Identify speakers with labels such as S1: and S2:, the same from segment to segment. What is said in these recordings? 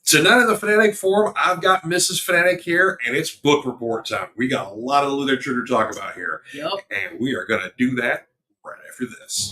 S1: Tonight in the Fanatic Forum, I've got Mrs. Fanatic here, and it's book report time. We got a lot of literature to talk about here.
S2: Yep.
S1: And we are going to do that right after this.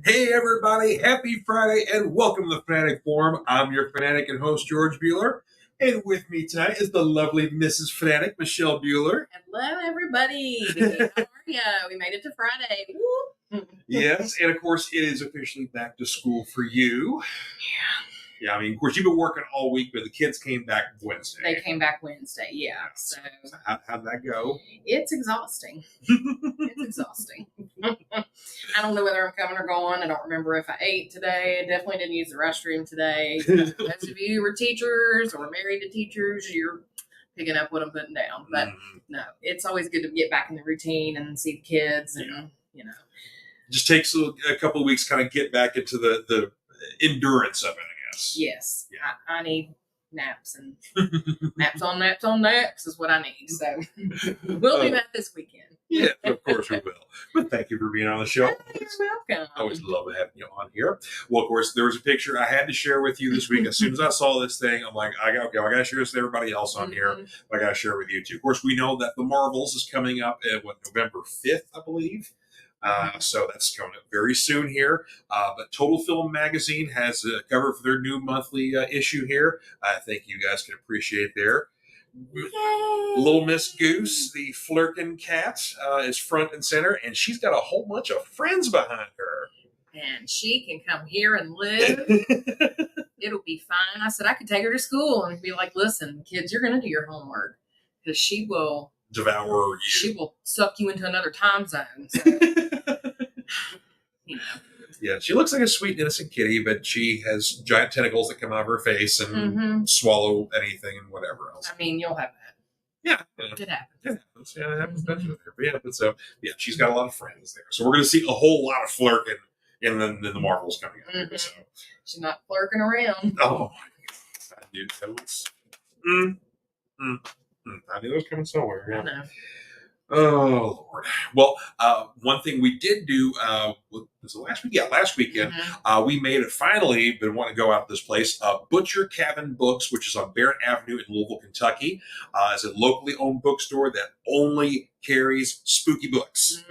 S1: Hey everybody, happy Friday and welcome to the Fanatic Forum. I'm your Fanatic and host, George Buehler. And with me tonight is the lovely Mrs. Fanatic, Michelle Buehler.
S2: Hello, everybody. How are you? We made it to Friday. Woo.
S1: Yes, and of course, it is officially back to school for you. Yeah, I mean, of course, you've been working all week, but the kids came back Wednesday.
S2: They came back Wednesday, yeah. So
S1: how'd that go?
S2: It's exhausting. It's exhausting. I don't know whether I'm coming or going. I don't remember if I ate today. I definitely didn't use the restroom today. Those of you who are teachers or married to teachers, you're picking up what I'm putting down. But no, it's always good to get back in the routine and see the kids and, you know.
S1: Just takes a couple of weeks to kind of get back into the endurance of it, I guess.
S2: Yes. Yeah. I need naps and naps is what I need. So we'll do that this weekend.
S1: Yeah, of course we will. But thank you for being on the show.
S2: You're welcome.
S1: I always love having you on here. Well, of course, there was a picture I had to share with you this week. As soon as I saw this thing, I'm like, I got to share this with everybody else on here. I got to share it with you too. Of course, we know that the Marvels is coming up at November 5th, I believe. So that's coming up very soon here. But Total Film Magazine has a cover for their new monthly issue here. I think you guys can appreciate there.
S2: Yay.
S1: Little Miss Goose, the Flirkin cat, is front and center, and she's got a whole bunch of friends behind her.
S2: And she can come here and live. It'll be fine. I said I could take her to school and be like, listen, kids, you're going to do your homework. Because she will
S1: devour you.
S2: She will suck you into another time zone. So, you know.
S1: Yeah, she looks like a sweet, innocent kitty, but she has giant tentacles that come out of her face and swallow anything and whatever else.
S2: I mean, you'll have that.
S1: Yeah.
S2: It happens.
S1: Yeah, it happens. But so, she's got a lot of friends there. So we're going to see a whole lot of flirting in the Marvels coming up. So.
S2: She's not flirting around.
S1: Oh, my God. I knew those. I knew those coming somewhere. Yeah.
S2: I know.
S1: Oh, Lord. Well, one thing we did do, was it last week? Yeah, last weekend, we made it finally, been wanting to go out this place, Butcher Cabin Books, which is on Barrett Avenue in Louisville, Kentucky. It's a locally owned bookstore that only carries spooky books.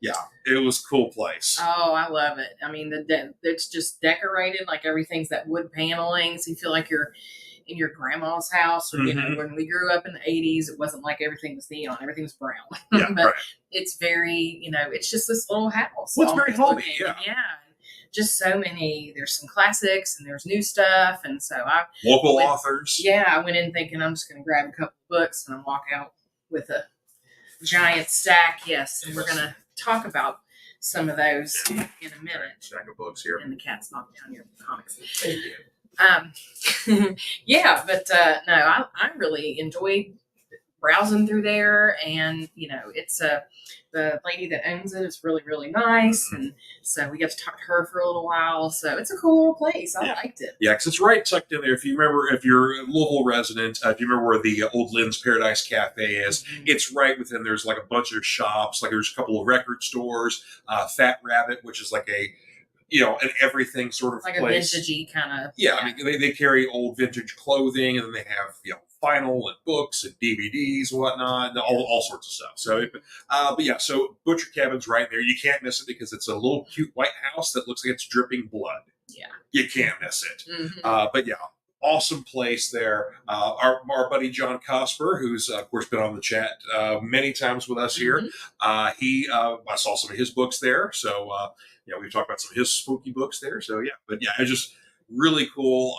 S1: Yeah, it was a cool place.
S2: Oh, I love it. I mean, it's just decorated, like everything's that wood paneling, so you feel like you're in your grandma's house, or you know, when we grew up in the 80s, it wasn't like everything was neon, everything was brown.
S1: Yeah,
S2: but it's very, it's just this little house.
S1: Well, it's very homey, yeah.
S2: Just so many. There's some classics and there's new stuff, and so
S1: local authors.
S2: Yeah, I went in thinking I'm just going to grab a couple books and then walk out with a giant stack. Yes, and we're going to talk about some of those in a minute.
S1: Stack of books here,
S2: and the cat's knocking down your comics.
S1: Thank you.
S2: Yeah, but no, I really enjoyed browsing through there, and it's the lady that owns it is really, really nice, and so we got to talk to her for a little while. So it's a cool little place. I liked it.
S1: Yeah, because it's right tucked in there. If you remember, if you're a Louisville resident, if you remember where the old Lynn's Paradise Cafe is, it's right within. There's like a bunch of shops. Like there's a couple of record stores. Fat Rabbit, which is like a an everything sort of
S2: like
S1: place.
S2: A vintagey kind of.
S1: Yeah, I mean, they carry old vintage clothing, and then they have, vinyl and books and DVDs and whatnot, and all sorts of stuff. So, but yeah, so Butcher Cabin's right there. You can't miss it because it's a little cute white house that looks like it's dripping blood.
S2: Yeah.
S1: You can't miss it. But yeah, awesome place there. Our buddy John Cosper, who's of course been on the chat many times with us here. I saw some of his books there. So, we've talked about some of his spooky books there. So yeah, but yeah, I just really cool.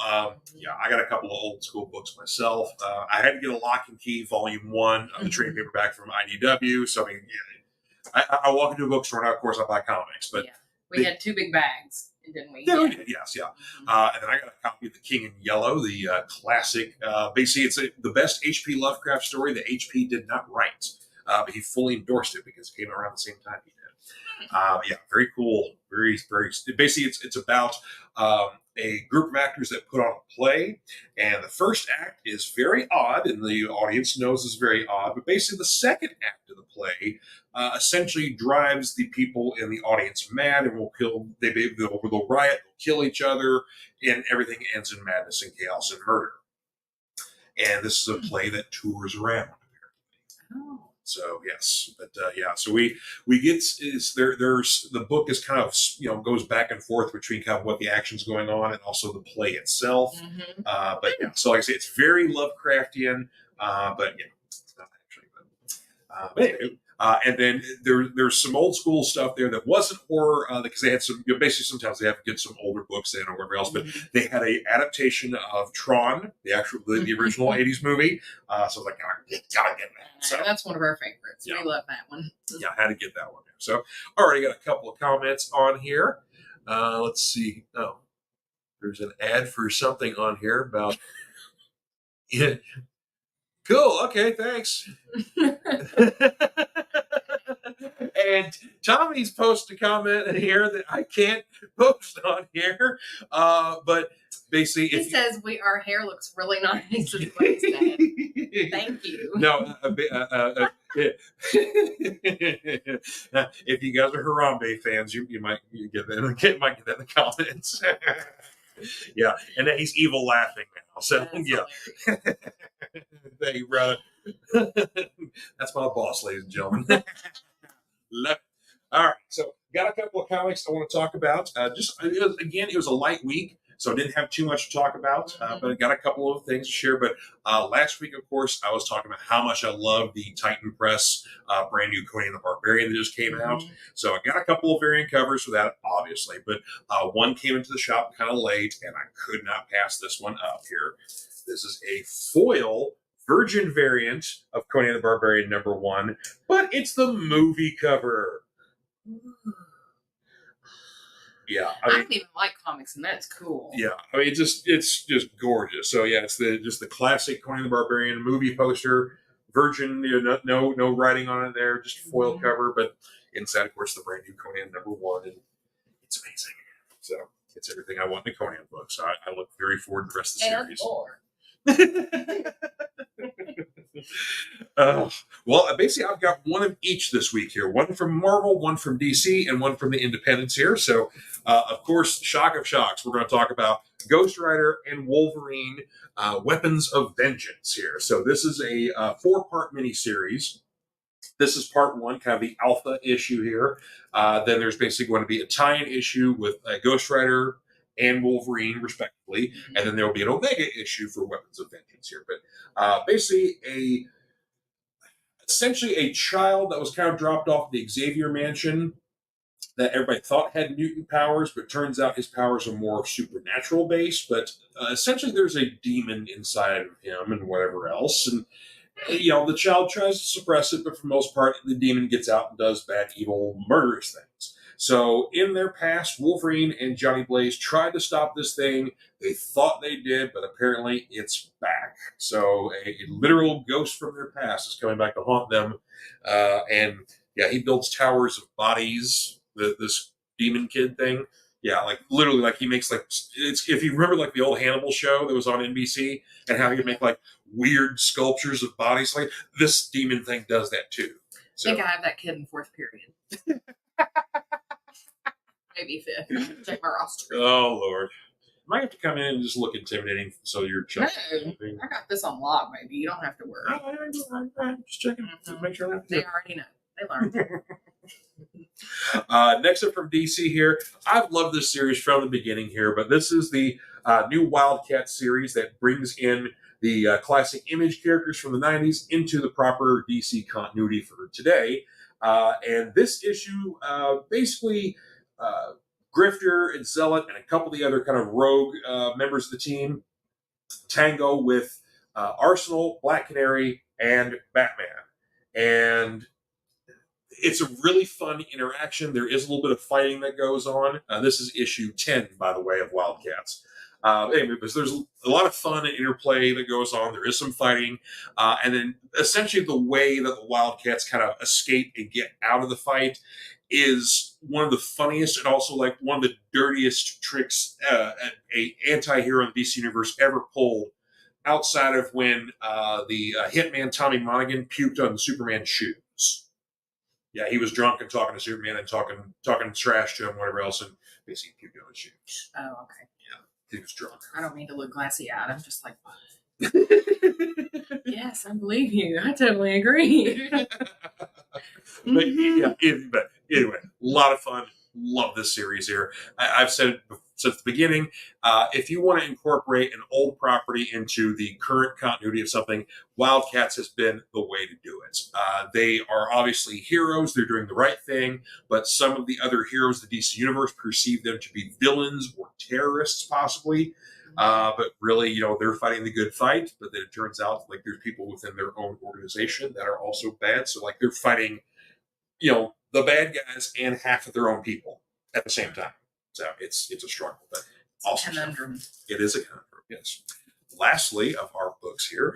S1: Yeah, I got a couple of old school books myself. I had to get a Lock and Key Volume 1 of the trade paperback from IDW. So, I mean, yeah, I walk into a bookstore now, of course, I buy comics. But
S2: yeah. We had 2 big bags, didn't we?
S1: yeah, we did, yes, yeah. And then I got a copy of The King in Yellow, the classic. Basically, it's the best H.P. Lovecraft story that H.P. did not write. But he fully endorsed it because it came around the same time he did. Yeah, very cool. Very, very. Basically, it's about a group of actors that put on a play, and the first act is very odd, and the audience knows it's very odd. But basically, the second act of the play essentially drives the people in the audience mad, and will kill. They'll riot, they'll kill each other, and everything ends in madness and chaos and murder. And this is a play that tours around.
S2: Oh.
S1: So yes, but yeah, so we get is there. There's the book is kind of goes back and forth between kind of what the action's going on and also the play itself. But yeah, so like I say, it's very Lovecraftian. But yeah, it's not actually. But anyway, and then there's some old school stuff there that wasn't horror because they had some basically sometimes they have to get some older books in or whatever else. But they had a adaptation of Tron, the original '80s movie. So I was like, oh, gotta get that. So
S2: that's one of our favorites.
S1: Yeah.
S2: We love that one.
S1: Yeah, I had to get that one there. So already got a couple of comments on here. Let's see. Oh, there's an ad for something on here about. Yeah. Cool. Okay. Thanks. And Tommy's posted a comment in here that I can't post on here. But basically,
S2: he says our hair looks really nice. Thank you.
S1: No. If you guys are Harambe fans, you might get that. Might get that in the comments. Yeah, and then he's evil laughing now. So yeah, thank you, brother. That's my boss, ladies and gentlemen. All right, so got a couple of comics I want to talk about. It was a light week, so I didn't have too much to talk about, but I got a couple of things to share. But last week, of course, I was talking about how much I love the Titan Press brand new Conan the Barbarian that just came out. So I got a couple of variant covers for that, obviously, but one came into the shop kind of late, and I could not pass this one up here. This is a foil Virgin variant of Conan the Barbarian #1, but it's the movie cover. Yeah,
S2: I don't even like comics, and that's cool.
S1: Yeah, I mean, it's just gorgeous. So yeah, it's the classic Conan the Barbarian movie poster, Virgin. No writing on it there, just foil cover, but inside, of course, the brand new Conan #1, and it's amazing. So it's everything I want in a Conan book. So I look very forward to the rest of the series. Well, basically, I've got one of each this week here. One from Marvel, one from DC, and one from the Independents here. So, of course, shock of shocks, we're going to talk about Ghost Rider and Wolverine, Weapons of Vengeance here. So this is a 4-part miniseries. This is part 1, kind of the alpha issue here. Then there's basically going to be a tie-in issue with Ghost Rider and Wolverine, respectively, and then there will be an Omega issue for Weapons of Vengeance here. But basically, essentially a child that was kind of dropped off the Xavier Mansion that everybody thought had mutant powers, but turns out his powers are more supernatural based. But essentially, there's a demon inside of him and whatever else, and the child tries to suppress it, but for the most part, the demon gets out and does bad, evil, murderous things. So in their past, Wolverine and Johnny Blaze tried to stop this thing. They thought they did, but apparently it's back. So a literal ghost from their past is coming back to haunt them. And yeah, he builds towers of bodies, this demon kid thing. Yeah, like literally, like he makes it's if you remember like the old Hannibal show that was on NBC and how he would make like weird sculptures of bodies, like this demon thing does that too. So,
S2: I think I have that kid in 4th period. Maybe 5th. Check my roster.
S1: Oh Lord, might have to come in and just look intimidating. So you're checking.
S2: No, I got this on lock, baby. You don't have to worry.
S1: I'm just checking to make sure.
S2: They already know. They learned.
S1: Next up from DC here, I've loved this series from the beginning here, but this is the new Wildcat series that brings in the classic Image characters from the 90s into the proper DC continuity for today. And this issue basically Grifter and Zealot and a couple of the other kind of rogue members of the team tango with Arsenal, Black Canary, and Batman. And it's a really fun interaction. There is a little bit of fighting that goes on. This is issue 10, by the way, of Wildcats. Anyway, because there's a lot of fun and interplay that goes on. There is some fighting. And then essentially the way that the Wildcats kind of escape and get out of the fight is one of the funniest and also like one of the dirtiest tricks a anti-hero in the DC universe ever pulled, outside of when the hitman Tommy Monaghan puked on Superman's shoes. Yeah, he was drunk and talking to Superman and talking trash to him, whatever else, and basically puked on his shoes.
S2: Oh, okay.
S1: Yeah, he was drunk.
S2: I don't mean to look glassy-eyed. I'm just like, yes, I believe you. I totally agree.
S1: But anyway, a lot of fun. Love this series here. I've said it since the beginning. If you want to incorporate an old property into the current continuity of something, Wildcats has been the way to do it. They are obviously heroes. They're doing the right thing, but some of the other heroes of the DC Universe perceive them to be villains or terrorists, possibly. But really, they're fighting the good fight. But then it turns out like there's people within their own organization that are also bad. So like they're fighting, the bad guys and half of their own people at the same time. So it's a struggle, but awesome.
S2: Conundrum.
S1: It is a conundrum, yes. Lastly, of our books here,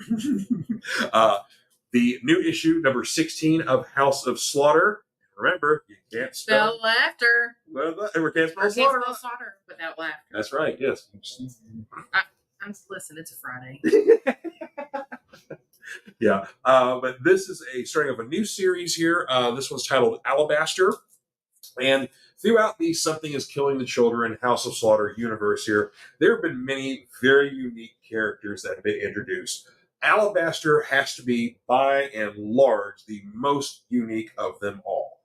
S1: the new issue, number 16 of House of Slaughter. Remember, you can't spell
S2: laughter.
S1: We can't spell
S2: slaughter without laughter.
S1: That's right, yes.
S2: Listen, it's a Friday.
S1: Yeah, but this is a starting of a new series here. This one's titled Alabaster, and throughout the Something is Killing the Children House of Slaughter universe here, there have been many very unique characters that have been introduced. Alabaster has to be, by and large, the most unique of them all.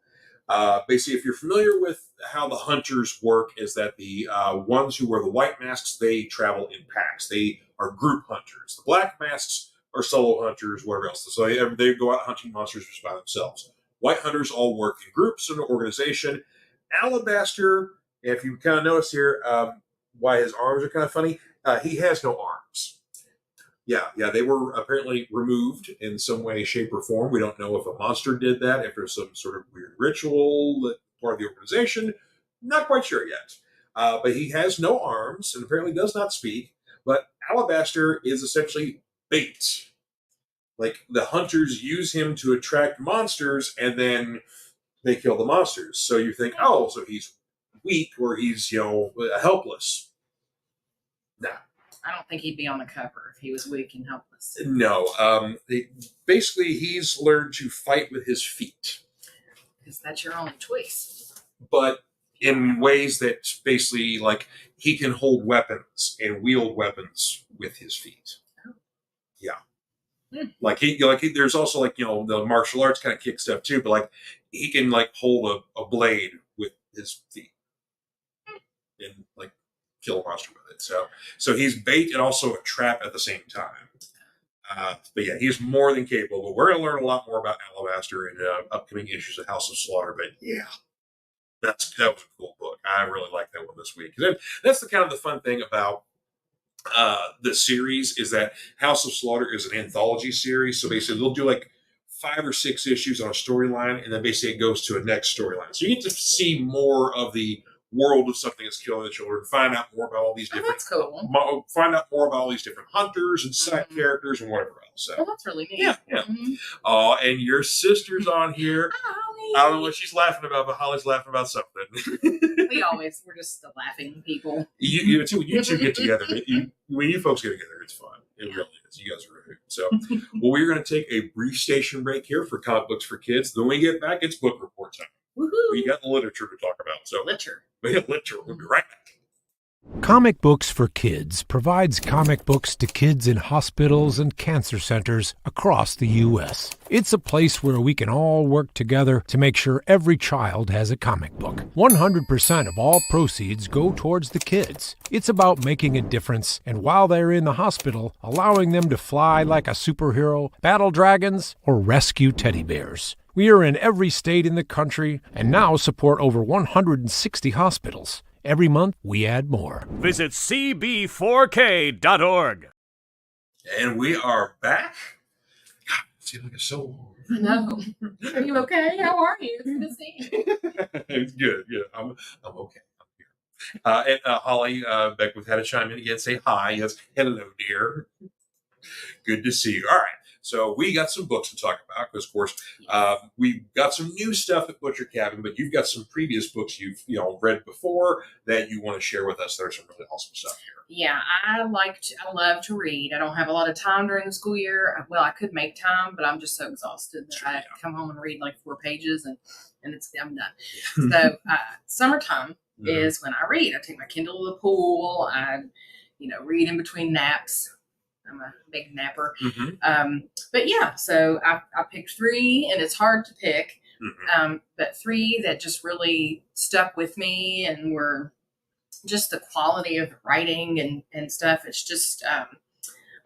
S1: Basically, if you're familiar with how the hunters work, is that the ones who wear the white masks, they travel in packs. They are group hunters. The black masks are solo hunters, whatever else. So they go out hunting monsters just by themselves. White hunters all work in groups in an organization. Alabaster, if you kind of notice here, why his arms are kind of funny, he has no arms. Yeah, they were apparently removed in some way, shape, or form. We don't know if a monster did that, if there's some sort of weird ritual that part of the organization. Not quite sure yet. But he has no arms and apparently does not speak. But Alabaster is essentially bait. Like, the hunters use him to attract monsters, and then they kill the monsters. So you think, oh, so he's weak, or he's, helpless. No.
S2: I don't think he'd be on the cover if he was weak and helpless.
S1: No. Basically, he's learned to fight with his feet.
S2: Because that's your only choice.
S1: But in ways that basically, like, he can hold weapons and wield weapons with his feet. Oh. Yeah. Like there's also the martial arts kind of kick stuff too, but like he can like hold a blade with his feet and like kill a monster with it. So he's bait and also a trap at the same time. But yeah, he's more than capable. But we're gonna learn a lot more about Alabaster in upcoming issues of House of Slaughter. But yeah, that was a cool book. I really like that one this week. That's the kind of the fun thing about the series is that House of Slaughter is an anthology series. So basically they'll do like 5 or 6 issues on a storyline, and then basically it goes to a next storyline. So you get to see more of the world of Something is Killing the Children, find out more about all these different
S2: that's cool.
S1: Find out more about all these different hunters and side characters and whatever else. So
S2: that's really neat.
S1: Yeah. Oh, and your sister's on here.
S2: Holly.
S1: I don't know what she's laughing about, but Holly's laughing about something.
S2: We're just the laughing people.
S1: You two get together. When you folks get together, it's fun. It really is. You guys are a hoot. So, well, we're going to take a brief station break here for Comic Books for Kids. Then when we get back, it's book report time.
S2: Woohoo!
S1: We got the literature to talk about. So
S2: literature.
S1: We'll be right back.
S3: Comic Books for Kids provides comic books to kids in hospitals and cancer centers across the U.S. It's a place where we can all work together to make sure every child has a comic book. 100% of all proceeds go towards the kids. It's about making a difference, and while they're in the hospital, allowing them to fly like a superhero, battle dragons, or rescue teddy bears. We are in every state in the country and now support over 160 hospitals. Every month, we add more.
S4: Visit cb4k.org.
S1: And we are back. God, it seems like it's so long.
S2: I know. Are you okay? How are you? It's good to see you.
S1: It's good. Yeah, I'm okay. I'm here. And Holly Beckwith had to chime in again, say hi. Yes, hello, dear. Good to see you. All right. So we got some books to talk about because, of course, we've got some new stuff at Butcher Cabin, but you've got some previous books you've read before that you want to share with us. There's some really awesome stuff here.
S2: Yeah, I love to read. I don't have a lot of time during the school year. Well, I could make time, but I'm just so exhausted that I come home and read like 4 pages and I'm done. So summertime is when I read. I take my Kindle to the pool. I, read in between naps. I'm a big napper. But yeah, so I picked 3, and it's hard to pick, but 3 that just really stuck with me and were just the quality of writing and stuff. It's just,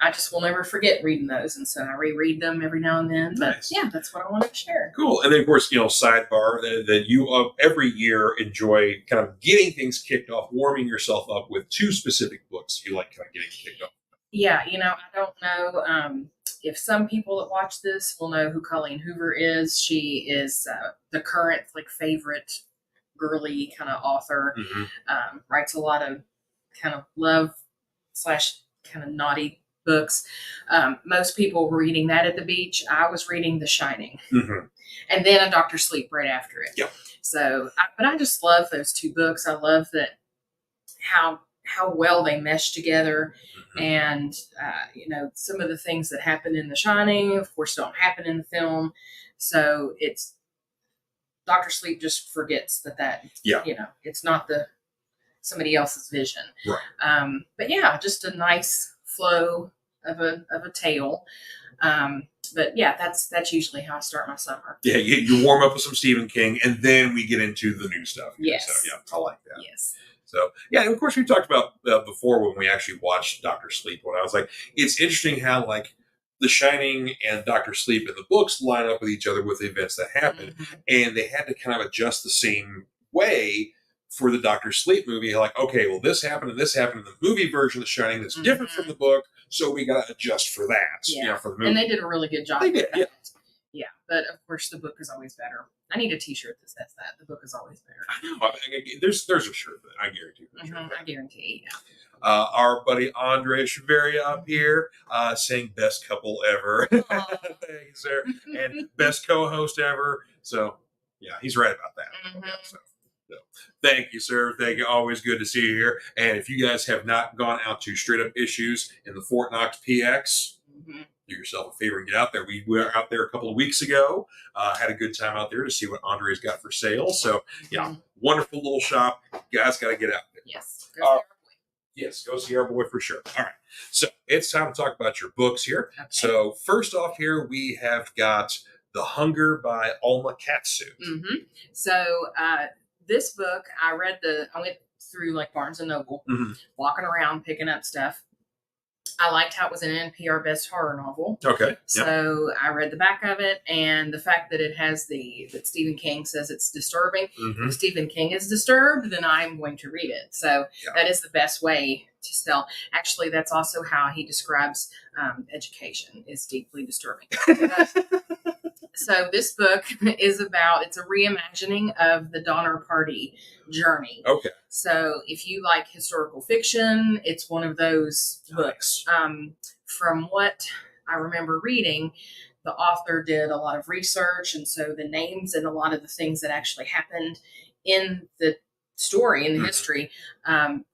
S2: I just will never forget reading those. And so I reread them every now and then. But
S1: Nice.
S2: yeah, that's what I wanted to share.
S1: Cool. And then, of course, sidebar that you every year enjoy kind of getting things kicked off, warming yourself up with 2 specific books you like kind of getting kicked off.
S2: Yeah, I don't know if some people that watch this will know who Colleen Hoover is. She is the current favorite girly kind of author. Writes a lot of kind of love / kind of naughty books. Most people were reading that at the beach. I was reading The Shining, and then a Dr. Sleep right after it.
S1: Yeah.
S2: So, but I just love those 2 books. I love that how well they mesh together. And, some of the things that happen in The Shining, of course, don't happen in the film. So it's Dr. Sleep just forgets that it's not somebody else's vision.
S1: Right.
S2: But yeah, just a nice flow of a tale. But yeah, that's usually how I start my summer.
S1: Yeah, you warm up with some Stephen King, and then we get into the new stuff.
S2: Yes.
S1: So yeah, I like that.
S2: Yes.
S1: So, yeah, and of course, we talked about before when we actually watched Dr. Sleep. When I was like, it's interesting how, The Shining and Dr. Sleep in the books line up with each other with the events that happen. And they had to kind of adjust the same way for the Dr. Sleep movie. Like, okay, well, this happened in the movie version of The Shining that's different from the book, so we got to adjust for that.
S2: Yeah.
S1: For the movie.
S2: And they did a really good job.
S1: They did, yeah.
S2: Yeah, but of course the book is always better. I need a T-shirt that says that. The book is always better.
S1: I know. There's a shirt that I guarantee.
S2: I guarantee, yeah.
S1: Our buddy Andre Cheveria up here saying best couple ever. Thank you, sir. And best co-host ever. So, yeah, he's right about that. So, thank you, sir. Thank you. Always good to see you here. And if you guys have not gone out to Straight Up Issues in the Fort Knox PX, do yourself a favor and get out there. We were out there a couple of weeks ago. Had a good time out there to see what Andre's got for sale. So, yeah, wonderful little shop. You guys got to get out there.
S2: Yes. Go see our boy.
S1: Yes, go see our boy for sure. All right. So, it's time to talk about your books here.
S2: Okay.
S1: So, first off here, we have got The Hunger by Alma Catsuit.
S2: So, this book, I went through Barnes & Noble, walking around, picking up stuff. I liked how it was an NPR Best Horror Novel.
S1: Okay.
S2: So I read the back of it, and the fact that it has that Stephen King says it's disturbing. If Stephen King is disturbed, then I'm going to read it. So that is the best way to sell. Actually, that's also how he describes education is deeply disturbing. So this book is it's a reimagining of the Donner Party journey.
S1: Okay.
S2: So if you like historical fiction, it's one of those books. From what I remember reading, the author did a lot of research, and so the names and a lot of the things that actually happened in the story, in the history,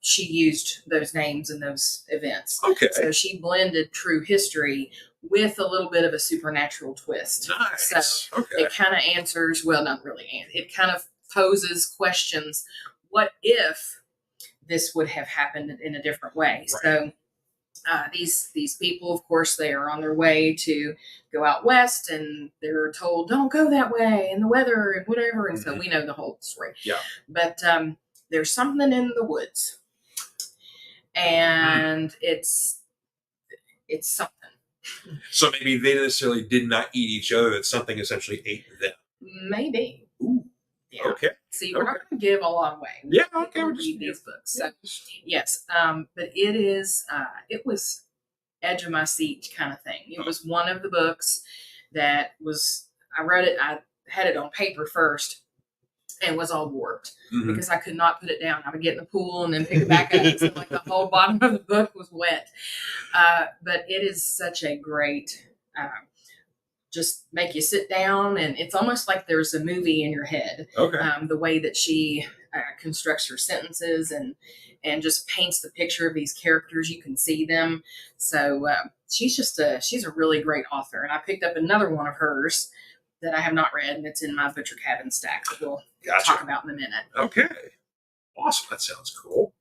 S2: she used those names and those events.
S1: Okay.
S2: So she blended true history with a little bit of a supernatural twist.
S1: Nice.
S2: So it kind of answers, well, not really, it kind of poses questions. What if this would have happened in a different way?
S1: Right.
S2: So these people, of course, they are on their way to go out west, and they're told, don't go that way, and the weather and whatever. And so we know the whole story.
S1: Yeah.
S2: But there's something in the woods, and it's something.
S1: So maybe they necessarily did not eat each other, that something essentially ate them.
S2: Maybe.
S1: Ooh.
S2: Yeah.
S1: Okay.
S2: See, we're not going to give a lot away.
S1: Yeah, okay.
S2: We'll read these books. So, yes. But it is, it was edge of my seat kind of thing. It was one of the books that was, I read it, I had it on paper first and was all warped because I could not put it down. I would get in the pool and then pick it back up. So like the whole bottom of the book was wet. But it is such a great, just make you sit down, and it's almost like there's a movie in your head.
S1: Okay.
S2: The way that she constructs her sentences and just paints the picture of these characters, you can see them. So she's a really great author. And I picked up another one of hers that I have not read, and it's in my Butcher Cabin stack that we'll talk about in a minute.
S1: Okay. Awesome. That sounds cool.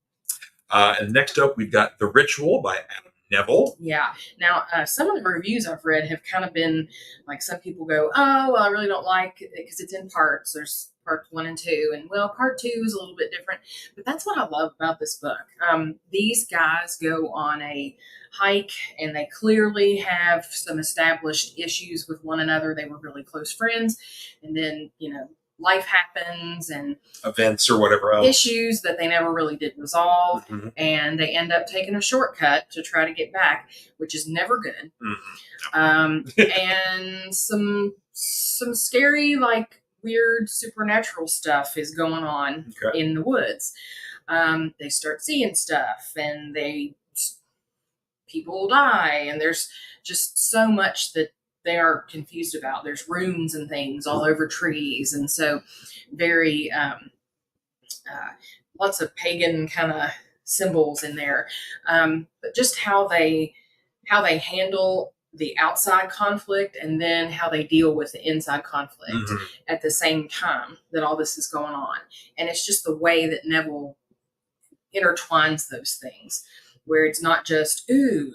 S1: And next up, we've got The Ritual by Adam Neville.
S2: Yeah. Now, some of the reviews I've read have kind of been like, some people go, oh, well, I really don't like it because it's in parts. There's part 1 and 2. And well, part 2 is a little bit different. But that's what I love about this book. These guys go on a hike and they clearly have some established issues with one another. They were really close friends. And then, life happens and
S1: events or whatever else.
S2: Issues that they never really did resolve. And they end up taking a shortcut to try to get back, which is never good. And some scary, like weird supernatural stuff is going on in the woods. They start seeing stuff and people die, and there's just so much that they are confused about. There's runes and things all over trees, and so very lots of pagan kind of symbols in there. But just how they handle the outside conflict and then how they deal with the inside conflict at the same time that all this is going on. And it's just the way that Neville intertwines those things, where it's not just, ooh,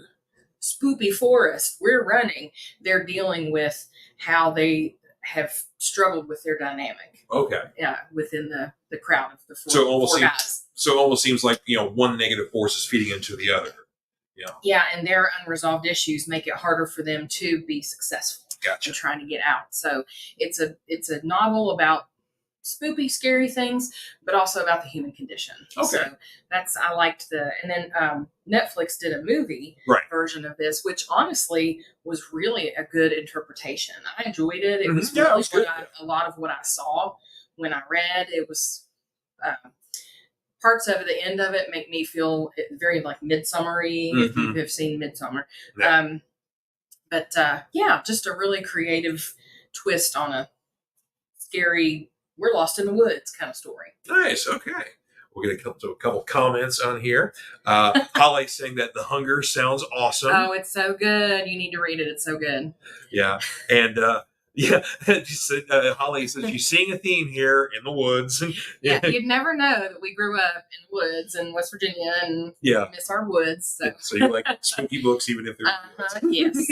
S2: spoopy forest, we're running. They're dealing with how they have struggled with their dynamic.
S1: Okay.
S2: Yeah, within the crowd of the four,
S1: so it almost
S2: guys.
S1: So it almost seems like, one negative force is feeding into the other. Yeah.
S2: Yeah, and their unresolved issues make it harder for them to be successful.
S1: Gotcha.
S2: In trying to get out. So it's a novel about spoopy, scary things, but also about the human condition.
S1: Okay.
S2: So I liked and then Netflix did a movie version of this, which honestly was really a good interpretation. I enjoyed it. It was really good. A lot of what I saw when I read, it was parts of it, the end of it make me feel very like Midsummer-y, if you have seen Midsummer. Yeah. Just a really creative twist on a scary, we're lost in the woods kind of story.
S1: Nice. Okay. We're going to come to a couple comments on here. Holly saying that The Hunger sounds awesome.
S2: Oh, it's so good. You need to read it. It's so good.
S1: Yeah. And Holly says she's seeing a theme here in the woods.
S2: Yeah, you'd never know that we grew up in the woods in West Virginia and miss our woods.
S1: So you like spooky books, even if they're
S2: yes.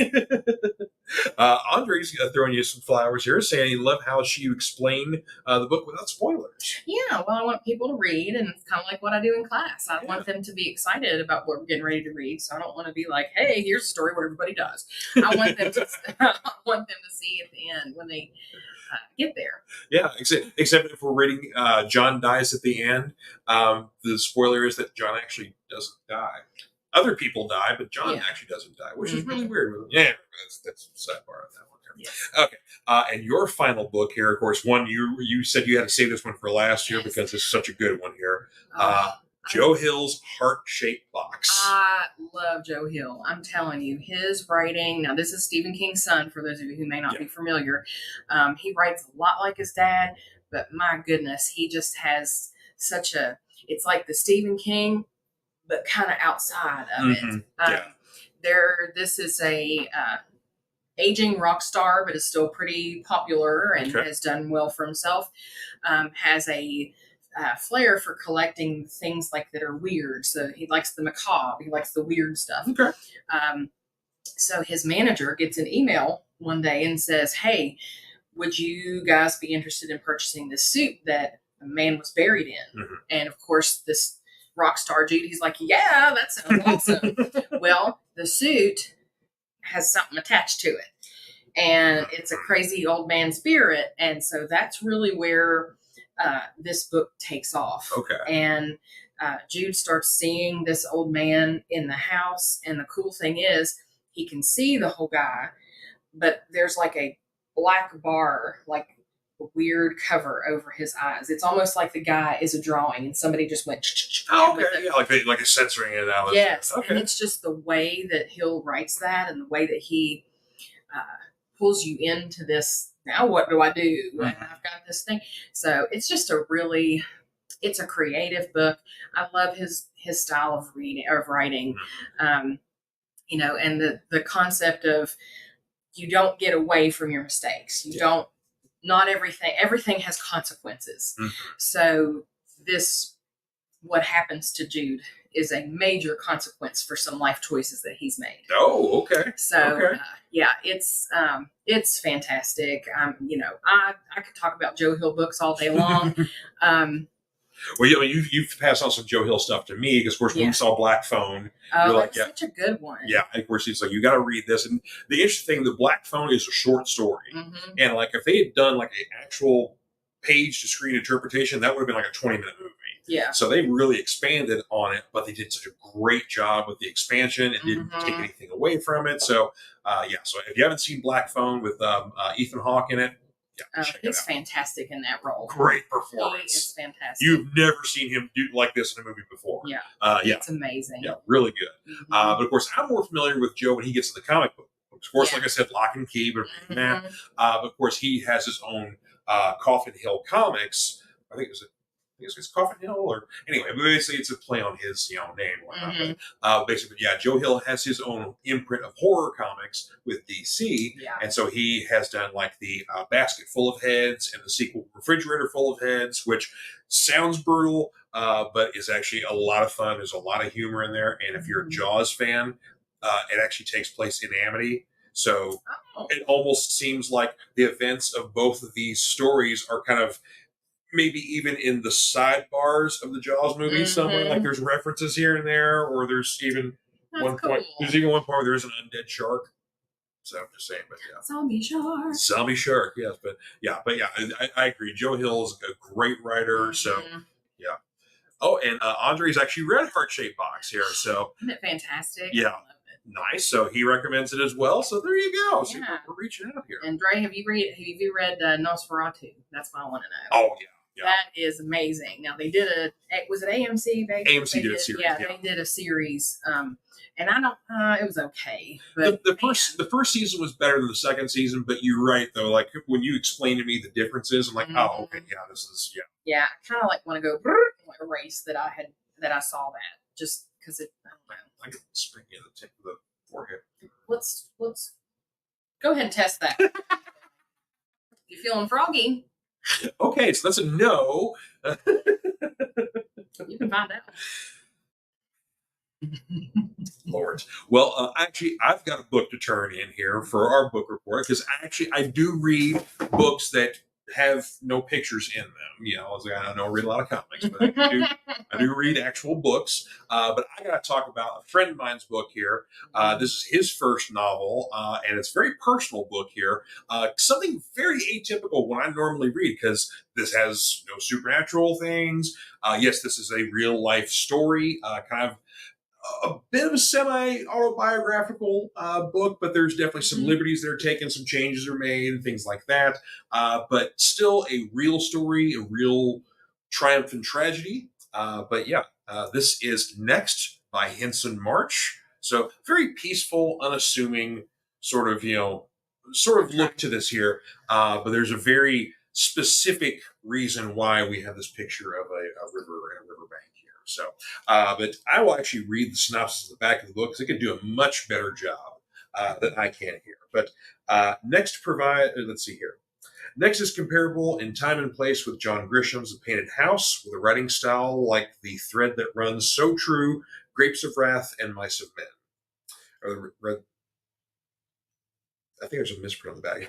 S1: Andre's throwing you some flowers here, saying you love how she explained the book without spoilers.
S2: Yeah, well, I want people to read, and it's kind of like what I do in class. I want them to be excited about what we're getting ready to read. So I don't want to be like, "Hey, here's a story where everybody dies." I want them to see at the end when they get there.
S1: Yeah, except if we're reading John dies at the end. The spoiler is that John actually doesn't die. Other people die, but John actually doesn't die, which is really weird. Yeah, that's a sidebar on that one there.
S2: Yes.
S1: Okay, and your final book here, of course, one you said you had to save this one for last year because it's such a good one here. Joe Hill's Heart-Shaped Box.
S2: I love Joe Hill. I'm telling you, his writing. Now, this is Stephen King's son, for those of you who may not be familiar. He writes a lot like his dad, but my goodness, he just has such it's like the Stephen King, but kind of outside of it. This is a aging rock star, but is still pretty popular and has done well for himself. Has a flair for collecting things like that are weird. So he likes the macabre. He likes the weird stuff.
S1: Okay.
S2: So his manager gets an email one day and says, "Hey, would you guys be interested in purchasing this suit that a man was buried in?" And of course, this rock star Judy's like, "Yeah, that sounds awesome." Well, the suit has something attached to it, and it's a crazy old man spirit. And so that's really where this book takes off.
S1: Okay.
S2: And Jude starts seeing this old man in the house. And the cool thing is he can see the whole guy, but there's like a black bar, like a weird cover over his eyes. It's almost like the guy is a drawing and somebody just went.
S1: Oh, okay. Yeah, like a censoring it out.
S2: Yes.
S1: Okay.
S2: And it's just the way that Hill writes that and the way that he pulls you into this. Now what do I do? And I've got this thing. So it's just it's a creative book. I love his style of writing. You know, and the concept of you don't get away from your mistakes. You don't, not everything has consequences. So what happens to Jude is a major consequence for some life choices that he's made.
S1: Oh, okay.
S2: So yeah, it's fantastic. You know, I could talk about Joe Hill books all day long.
S1: Well, I mean, you've passed on some Joe Hill stuff to me because, of course, when we saw Black Phone,
S2: you're like, such a good one.
S1: Yeah, of course, he's like, you got to read this. And the interesting thing, the Black Phone is a short story, and like if they had done like an actual page to screen interpretation, that would have been like a 20-minute movie.
S2: Yeah.
S1: So they really expanded on it, but they did such a great job with the expansion and didn't take anything away from it. So, So if you haven't seen Black Phone with Ethan Hawke in it. Yeah,
S2: he's fantastic in that role.
S1: Great performance.
S2: He is fantastic.
S1: You've never seen him do like this in a movie before.
S2: Yeah.
S1: Yeah.
S2: It's amazing.
S1: Yeah, really good. But of course, I'm more familiar with Joe when he gets to the comic book. Of course, like I said, Lock and Key, but but of course, he has his own Coffin Hill comics. I think it's Coffin Hill, or anyway, basically it's a play on his name or whatnot. But, basically, yeah, Joe Hill has his own imprint of horror comics with DC, and so he has done like the Basket Full of Heads and the sequel Refrigerator Full of Heads, which sounds brutal, but is actually a lot of fun. There's a lot of humor in there, and if you're a Jaws fan, it actually takes place in Amity. So it almost seems like the events of both of these stories are kind of maybe even in the sidebars of the Jaws movie somewhere. Like there's references here and there, or there's even one point where there's an undead shark. So I'm just saying, but yeah. Zombie shark, yes. But yeah, I agree. Joe Hill is a great writer, so yeah. Oh, and Andre's actually read Heart Shaped Box here, so
S2: isn't it fantastic?
S1: Yeah. Nice. So he recommends it as well. So there you go. So we're reaching out here.
S2: And Dre, have you read Nosferatu? That's what I want to know.
S1: Oh yeah. Yeah.
S2: That is amazing. Now they did was it AMC?
S1: AMC did a series.
S2: Yeah, they did a series. And I don't. It was okay. But
S1: the first season was better than the second season. But you're right though. Like when you explain to me the differences, I'm like, oh, okay, yeah, this is
S2: Yeah, I kind of like want to go erase that I saw that just because it. I don't know.
S1: I could spring you the tip of the forehead.
S2: Let's go ahead and test that. You feeling froggy?
S1: Okay, so that's a no.
S2: You can find out.
S1: Lord. Well, actually, I've got a book to turn in here for our book report because I do read books that have no pictures in them. I don't read a lot of comics, but I do read actual books. But I got to talk about a friend of mine's book here. This is his first novel, and it's a very personal book here. Something very atypical when I normally read because this has no supernatural things. Yes, this is a real life story, kind of a bit of a semi-autobiographical book, but there's definitely some liberties that are taken, some changes are made, and things like that. But still a real story, a real triumph and tragedy. This is Next by Henson March. So very peaceful, unassuming sort of look to this here. But there's a very specific reason why we have this picture of a river and a riverbank. So, but I will actually read the synopsis at the back of the book because it can do a much better job than I can here. But let's see here. Next is comparable in time and place with John Grisham's The Painted House, with a writing style like the thread that runs so true, Grapes of Wrath and Mice of Men. I think there's a misprint on the back.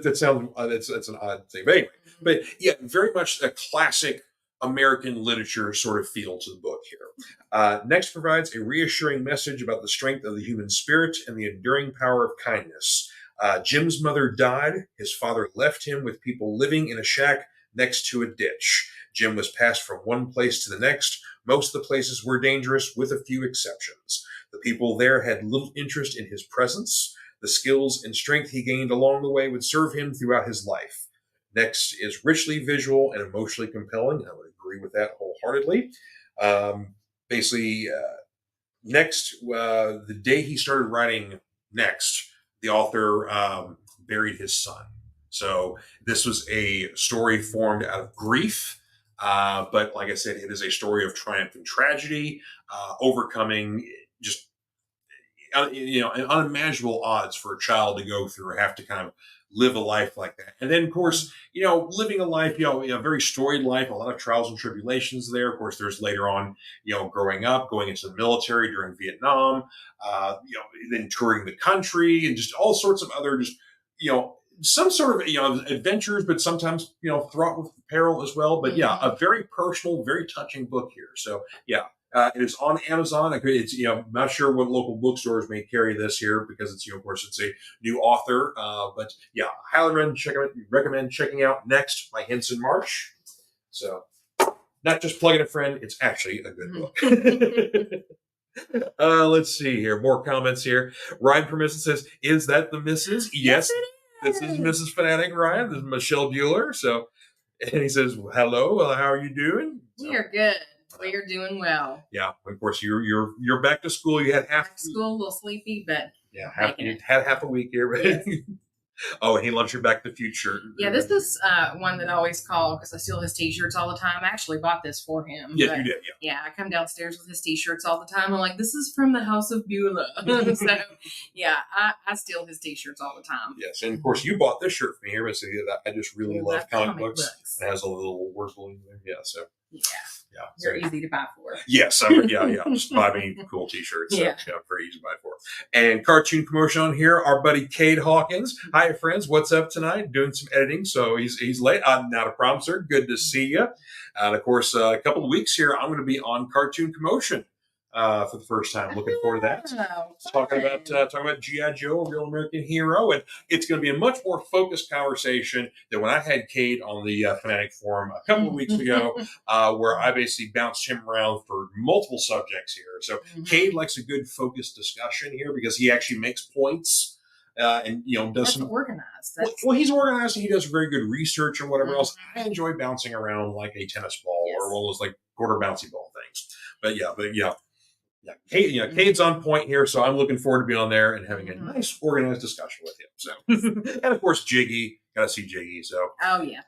S1: that sounds that's an odd thing, but anyway. But yeah, very much a classic American literature sort of feel to the book here. Next provides a reassuring message about the strength of the human spirit and the enduring power of kindness. Jim's mother died. His father left him with people living in a shack next to a ditch. Jim was passed from one place to the next. Most of the places were dangerous, with a few exceptions. The people there had little interest in his presence. The skills and strength he gained along the way would serve him throughout his life. Next is richly visual and emotionally compelling. I would agree with that wholeheartedly. Basically, next, the day he started writing Next, the author buried his son. So this was a story formed out of grief. But like I said, it is a story of triumph and tragedy, overcoming just unimaginable odds for a child to go through or have to kind of live a life like that. And then, of course, living a life, a very storied life, a lot of trials and tribulations there. Of course, there's later on, growing up, going into the military during Vietnam, then touring the country and just all sorts of other some sort of, adventures, but sometimes, fraught with peril as well. But yeah, a very personal, very touching book here. So yeah, it is on Amazon. It's, I'm not sure what local bookstores may carry this here because it's, of course, it's a new author. But yeah, I highly recommend checking out Next by Henson Marsh. So not just plugging a friend, it's actually a good book. Let's see here. More comments here. Ryan Permissive says, is that the Mrs.? Yes. This is Mrs. Fanatic Ryan. This is Michelle Buehler. So, and he says, hello, how are you doing?
S2: We are good. We are doing well.
S1: Yeah, of course, you're back to school. You had
S2: back to school, a little sleepy, but
S1: you had half a week here. Yes. Oh, and he loves your Back to the Future.
S2: Yeah, this is one that I always call because I steal his T-shirts all the time. I actually bought this for him.
S1: Yes, you did.
S2: Yeah, I come downstairs with his T-shirts all the time. I'm like, this is from the House of Buehler. So yeah, I steal his T-shirts all the time.
S1: Yes, and of course you bought this shirt for me here. But I just really love comic books. It has a little word balloon there. Yeah, so
S2: yeah, they're easy to buy for.
S1: Yes, just buy me cool T-shirts. So, very easy to buy for. And cartoon promotion on here. Our buddy Cade Hawkins. Hi, friends. What's up tonight? Doing some editing, so he's late. Not a problem, sir. Good to see you. And of course, a couple of weeks here, I'm going to be on cartoon promotion for the first time. Looking forward to that. Talking about G.I. Joe, a real American hero, and it's going to be a much more focused conversation than when I had Cade on the Fanatic Forum a couple of weeks ago, where I basically bounced him around for multiple subjects here. So Cade likes a good focused discussion here because he actually makes points. And does some
S2: organized.
S1: Well, he's organized and he does very good research and whatever else. I enjoy bouncing around like a tennis ball or one of those like quarter bouncy ball things. But yeah. Cade's on point here, so I'm looking forward to being on there and having a nice organized discussion with him. So, and of course, Jiggy, gotta see Jiggy. So,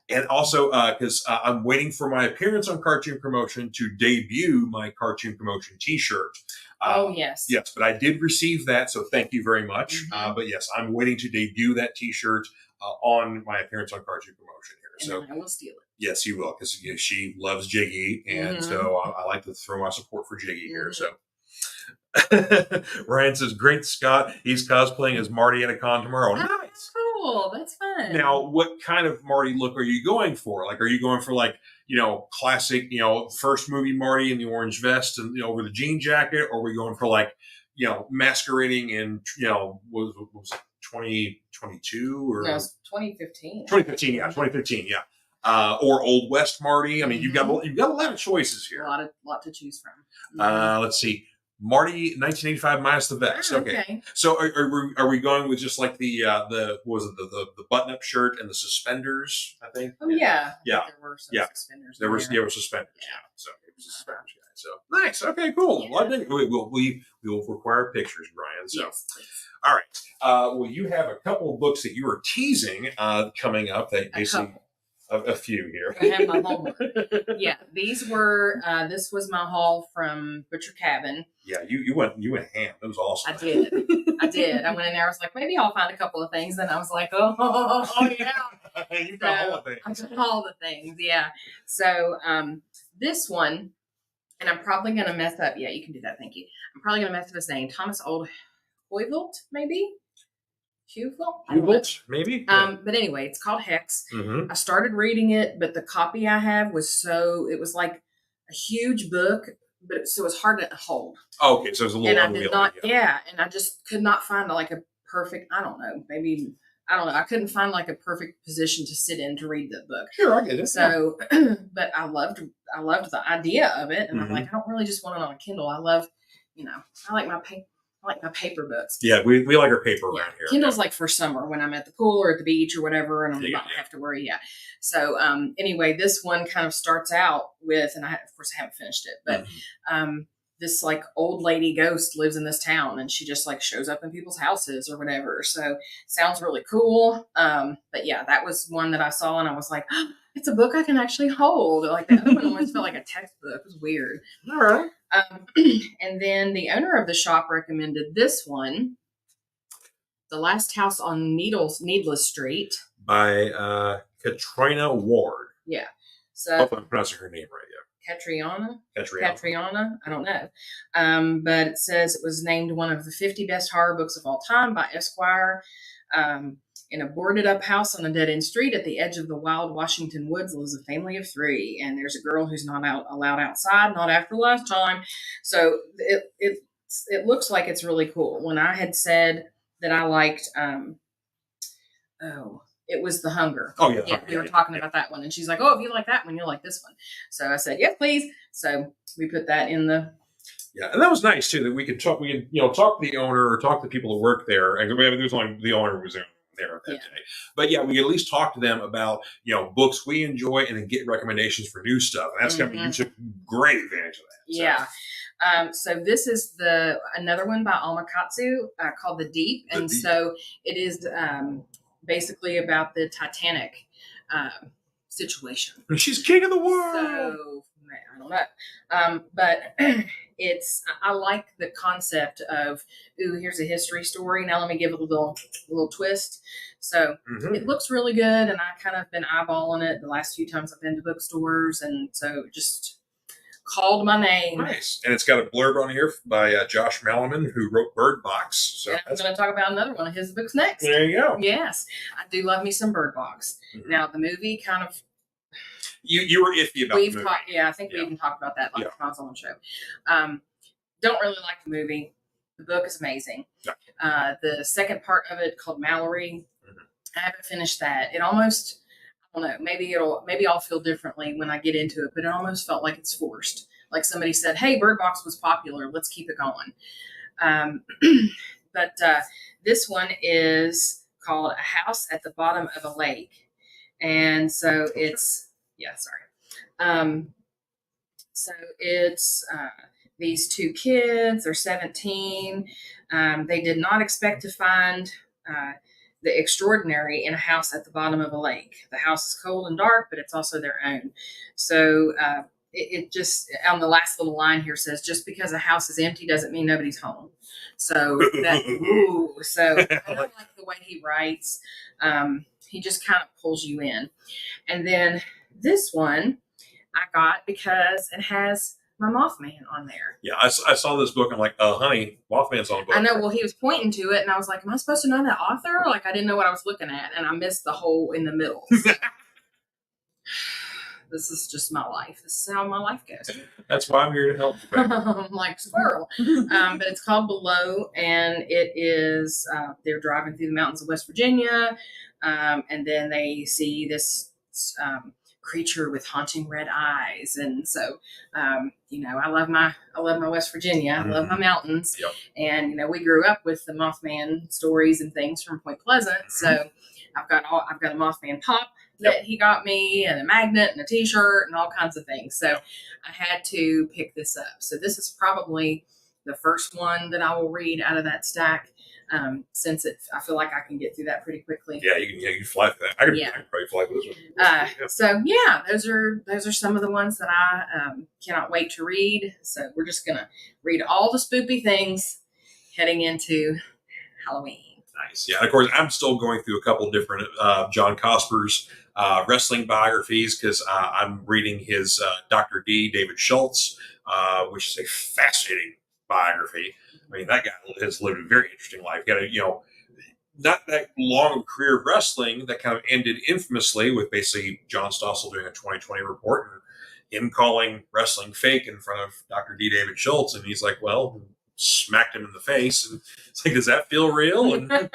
S1: and also because I'm waiting for my appearance on Cartoon Promotion to debut my Cartoon Promotion T-shirt.
S2: Yes,
S1: but I did receive that, so thank you very much. But yes, I'm waiting to debut that T-shirt on my appearance on Cartoon Promotion here.
S2: And I will steal it.
S1: Yes, you will, because she loves Jiggy, and so I like to throw my support for Jiggy here. So. Ryan says, great Scott. He's cosplaying as Marty at a con tomorrow. Nice.
S2: Cool. That's fun.
S1: Now, what kind of Marty look are you going for? Like, are you going for classic, first movie Marty in the orange vest and, over the jean jacket? Or are we going for masquerading in, what was it, 2022 or?
S2: No, it was 2015.
S1: 2015, yeah. Or Old West Marty. I mean, you've got a lot of choices here.
S2: A lot to choose from.
S1: Let's see. Marty 1985 minus the vest. Okay. So are we going with just like the button up shirt and the suspenders? I think.
S2: Oh yeah.
S1: Yeah.
S2: There were some suspenders.
S1: There were suspenders. Yeah. So it was a suspenders guy. So nice. Okay. Cool. Yeah. Well, we will require pictures, Brian. So.
S2: Yes, please.
S1: All right. Well, you have a couple of books that you are teasing coming up. That basically. A few here.
S2: I have my homework. Yeah, these were. This was my haul from Butcher Cabin.
S1: Yeah, you went ham. That was awesome.
S2: I did. I went in there. I was like, maybe I'll find a couple of things. And I was like, oh yeah.
S1: You got all the things.
S2: I got all the things. Yeah. So this one, and I'm probably gonna mess up. Yeah, you can do that. Thank you. I'm probably gonna mess up his name. Thomas Old Hoyvelt, maybe.
S1: Huvelt, maybe. Yeah.
S2: But anyway, it's called Hex. I started reading it, but the copy I have it was like a huge book, but so it's hard to hold.
S1: Oh, okay, so it's a little
S2: unwieldy. And I just could not find a perfect, I don't know, maybe I don't know. I couldn't find like a perfect position to sit in to read the book.
S1: Sure, I get it.
S2: So, but I loved the idea of it, and I'm like, I don't really just want it on a Kindle. I love, I like my paper books.
S1: Yeah, we like our paper around here.
S2: Kindle's like for summer when I'm at the pool or at the beach or whatever, and I don't have to worry. Yeah. So anyway, this one kind of starts out with, and of course I haven't finished it, but this like old lady ghost lives in this town, and she just like shows up in people's houses or whatever. So sounds really cool. But yeah, that was one that I saw, and I was like, oh, it's a book I can actually hold. Like the other one always felt like a textbook. It was weird.
S1: All right.
S2: And then the owner of the shop recommended this one, The Last House on Needless Street.
S1: By Katrina Ward.
S2: Yeah. So
S1: hopefully I'm pronouncing her name right,
S2: Catriona. I don't know. But it says it was named one of the 50 best horror books of all time by Esquire. In a boarded up house on a dead end street at the edge of the wild Washington woods lives a family of 3, and there's a girl who's not allowed outside, not after lunchtime. So it looks like it's really cool. When I had said that I liked, it was The Hunger.
S1: Oh yeah.
S2: We were talking about that one, and she's like, "Oh, if you like that one, you'll like this one." So I said, "Yes, please." So we put that in the.
S1: Yeah, and that was nice too that we could talk. We could talk to the owner or talk to people who work there. And there was only the owner was there that day. But yeah, we could at least talk to them about books we enjoy and then get recommendations for new stuff. And that's going to be you took great advantage of that. So.
S2: Yeah. So this is another one by Alma Katsu called The Deep, so it is basically about the Titanic situation.
S1: She's king of the world.
S2: So I don't know, but I like the concept of here's a history story. Now let me give it a little twist. So it looks really good, and I kind of been eyeballing it the last few times I've been to bookstores, and so just called my name.
S1: Nice, and it's got a blurb on here by Josh Malaman, who wrote Bird Box. So
S2: I'm going to talk about another one of his books next.
S1: There you go.
S2: Yes, I do love me some Bird Box. Now the movie kind of.
S1: You were iffy about the movie.
S2: I think we even talked about that last time I was on the show. Don't really like the movie. The book is amazing. Yeah. The second part of it called Mallory, I haven't finished that. It almost, I don't know, maybe I'll feel differently when I get into it, but it almost felt like it's forced. Like somebody said, "Hey, Bird Box was popular. Let's keep it going." But this one is called A House at the Bottom of a Lake. And so it's, so it's these 2 kids, they're 17. They did not expect to find the extraordinary in a house at the bottom of a lake. The house is cold and dark, but it's also their own. So it just, on the last little line here says, just because a house is empty doesn't mean nobody's home. So that, I don't like the way he writes. He just kind of pulls you in. And then this one I got because it has my Mothman on there.
S1: Yeah, I saw this book. I'm like, honey, Mothman's on the book.
S2: I know. Well, he was pointing to it, and I was like, am I supposed to know that author? Like, I didn't know what I was looking at, and I missed the hole in the middle. So. This is just my life. This is how my life goes.
S1: That's why I'm here to help.
S2: I'm like squirrel. But it's called Below, and it is, they're driving through the mountains of West Virginia, and then they see this creature with haunting red eyes. And so, I love my West Virginia. I love my mountains. Yep. And, we grew up with the Mothman stories and things from Point Pleasant. So I've got a Mothman pop that he got me, and a magnet and a t-shirt and all kinds of things. So I had to pick this up. So this is probably the first one that I will read out of that stack. Since I feel like I can get through that pretty quickly.
S1: Yeah, you can fly through that. I can probably fly through this one.
S2: So those are some of the ones that I cannot wait to read. So we're just gonna read all the spoopy things heading into Halloween.
S1: Nice. Yeah, and of course I'm still going through a couple different John Cosper's wrestling biographies because I'm reading his Dr. D, David Schultz, which is a fascinating biography. I mean, that guy has lived a very interesting life. He got not that long career of wrestling that kind of ended infamously with basically John Stossel doing a 2020 report and him calling wrestling fake in front of Dr. D. David Schultz. And he's like, well, smacked him in the face. And it's like, does that feel real? And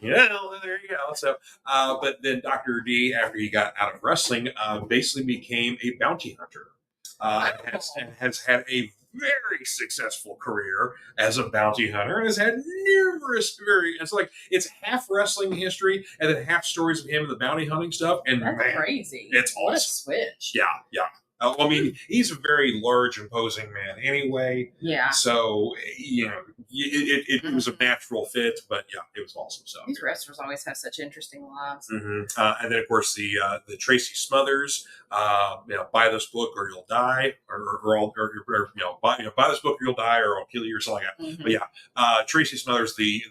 S1: There you go. So, but then Dr. D, after he got out of wrestling, basically became a bounty hunter. And has had a very successful career as a bounty hunter and has had numerous it's half wrestling history and then half stories of him and the bounty hunting stuff. And
S2: that's crazy.
S1: It's
S2: what
S1: awesome.
S2: A switch.
S1: Yeah. I mean, he's a very large, imposing man anyway.
S2: Yeah.
S1: So, it was a natural fit, but yeah, it was awesome stuff.
S2: These wrestlers always have such interesting lives.
S1: Mm-hmm. And then, of course, the Tracy Smothers, buy this book or you'll die, buy this book or you'll die, or I'll kill you, or something like that. Mm-hmm. But yeah, Tracy Smothers, the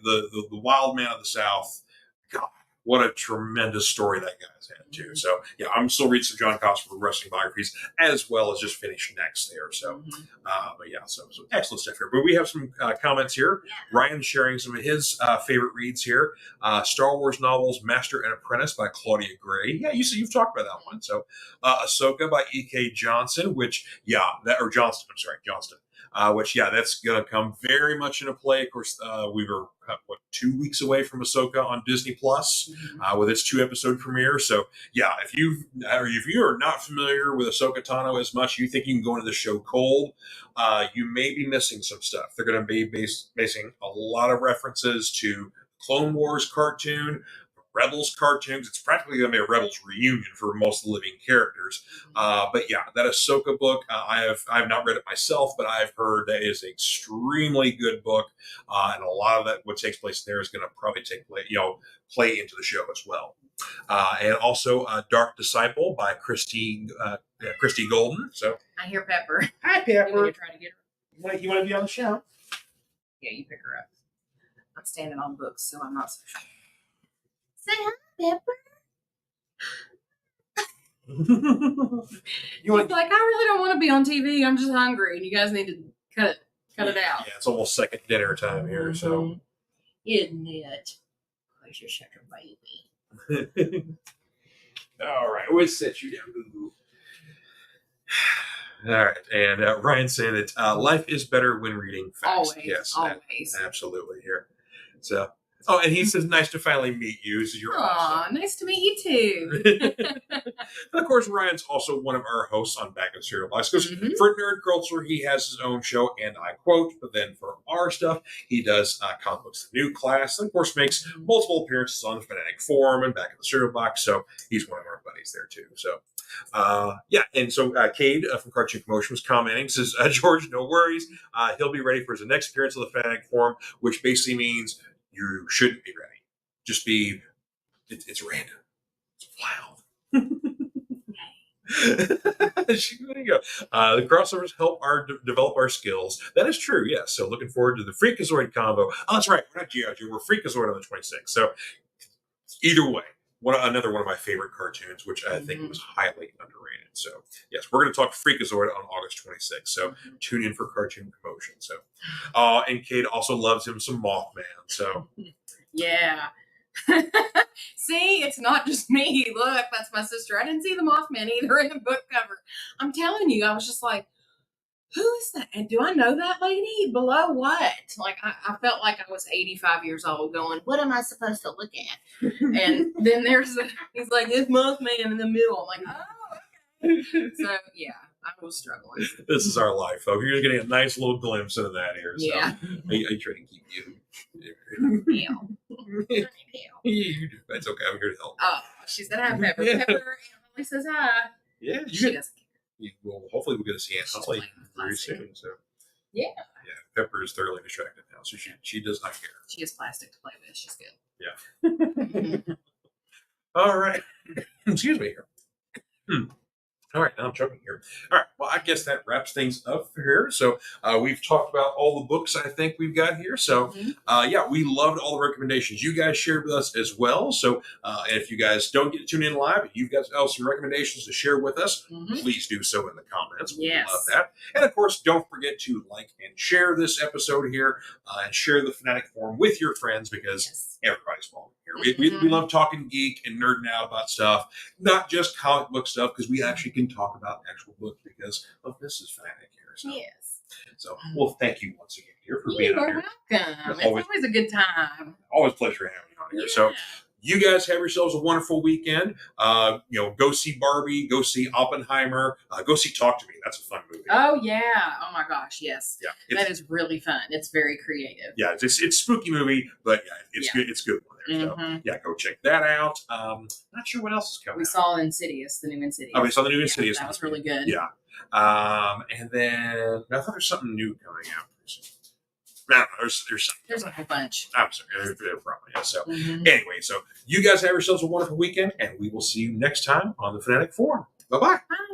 S1: wild man of the South. God, what a tremendous story that guy's had too. So yeah, I'm still reading some John Coster wrestling biographies as well as just finish next there. So, but yeah, so excellent stuff here. But we have some comments here. Yeah. Ryan sharing some of his favorite reads here. Star Wars novels, Master and Apprentice by Claudia Gray. Yeah, you've talked about that one. So Ahsoka by E.K. Johnson, Johnston. Which that's going to come very much into play. Of course, we were 2 weeks away from Ahsoka on Disney Plus with its 2-episode premiere. So yeah, if you are not familiar with Ahsoka Tano as much, you think you can go into the show cold, you may be missing some stuff. They're going to be basing a lot of references to Clone Wars cartoon, Rebels cartoons. It's practically going to be a Rebels reunion for most of the living characters. But yeah, that Ahsoka book, I have not read it myself, but I've heard that is an extremely good book, and a lot of that what takes place there is going to probably play into the show as well. And also Dark Disciple by Christy Golden. So
S2: I hear Pepper.
S1: Hi, Pepper.
S2: You need to try to get her.
S1: You want to be on the show?
S2: Yeah, you pick her up. I'm standing on books, so I'm not so sure. Say hi, Pepper. I really don't want to be on TV. I'm just hungry, and you guys need to cut it out.
S1: Yeah, it's almost second dinner time here, so
S2: isn't it? Because you're such a baby.
S1: All right, we'll sit you down. All right, and Ryan saying that life is better when reading fast.
S2: Always,
S1: yes,
S2: always,
S1: absolutely. Here, so. Oh, and he says, nice to finally meet you. So you're awesome.
S2: Nice to meet you too.
S1: And of course, Ryan's also one of our hosts on Back of the Cereal Box. Because for Nerd Culture, he has his own show, and I quote, but then for our stuff, he does Comic Books The New Class, and of course makes multiple appearances on the Fanatic Forum and Back of the Cereal Box. So he's one of our buddies there too. So and so Cade from Cartoon Commotion was commenting, says, George, no worries. He'll be ready for his next appearance on the Fanatic Forum, which basically means you shouldn't be ready. Just be, it's random. It's wild. There you go. The crossovers help develop our skills. That is true, yes. So looking forward to the Freakazoid combo. Oh, that's right. We're not G.I. Joe. We're Freakazoid on the 26th. So either way, another one of my favorite cartoons, which I think was highly underrated. So yes, we're going to talk Freakazoid on August 26th. So tune in for Cartoon Promotion. So, and Kate also loves him some Mothman. So
S2: yeah. See, it's not just me. Look, that's my sister. I didn't see the Mothman either in the book cover. I'm telling you, I was just like, who is that? And do I know that lady? Below what? Like, I felt like I was 85 years old going, what am I supposed to look at? And then he's like, it's Mothman in the middle. I'm like, oh, okay. So, yeah, I was struggling.
S1: This is our life, folks. You're getting a nice little glimpse into that here. So
S2: yeah.
S1: I try to keep you. That's okay. I'm here to help.
S2: Oh, she said hi, Pepper. Pepper, Aunt Holly says hi.
S1: Yeah,
S2: she doesn't care.
S1: Well, hopefully we'll get to see Aunt Holly very soon. So
S2: yeah.
S1: Pepper is thoroughly distracted now, so she does not care.
S2: She has plastic to play with. She's
S1: good. Yeah. All right. Excuse me here. All right, now I'm choking here. All right, well, I guess that wraps things up for here. So we've talked about all the books I think we've got here. So, we loved all the recommendations you guys shared with us as well. So if you guys don't get to tune in live, if you've got some recommendations to share with us, please do so in the comments. We love that. And, of course, don't forget to like and share this episode here and share the Fanatic Forum with your friends because everybody's welcome here. We love talking geek and nerding out about stuff, not just comic book stuff, because we actually can talk about actual books because of Mrs. Fanatic here. So.
S2: Yes.
S1: So, well, thank you once again, dear, for being
S2: You
S1: on
S2: are
S1: here.
S2: welcome. It's always a good time.
S1: Always a pleasure having you on here.
S2: Yeah.
S1: So, you guys have yourselves a wonderful weekend. Go see Barbie, go see Oppenheimer, go see Talk to Me. That's a fun movie.
S2: Oh yeah! Oh my gosh! Yes.
S1: Yeah,
S2: that is really fun. It's very creative.
S1: Yeah, it's a spooky movie, but yeah, it's good. It's a good one there. So yeah, go check that out. Not sure what else is coming.
S2: We saw Insidious, the new Insidious.
S1: Oh, we saw the new Insidious.
S2: That was really good.
S1: Yeah. And then I thought there's something new coming out. I don't know. There's something.
S2: There's a whole bunch.
S1: I'm sorry. Probably. Yeah. So anyway, so you guys have yourselves a wonderful weekend, and we will see you next time on the Fanatic Forum. Bye-bye.
S2: Bye.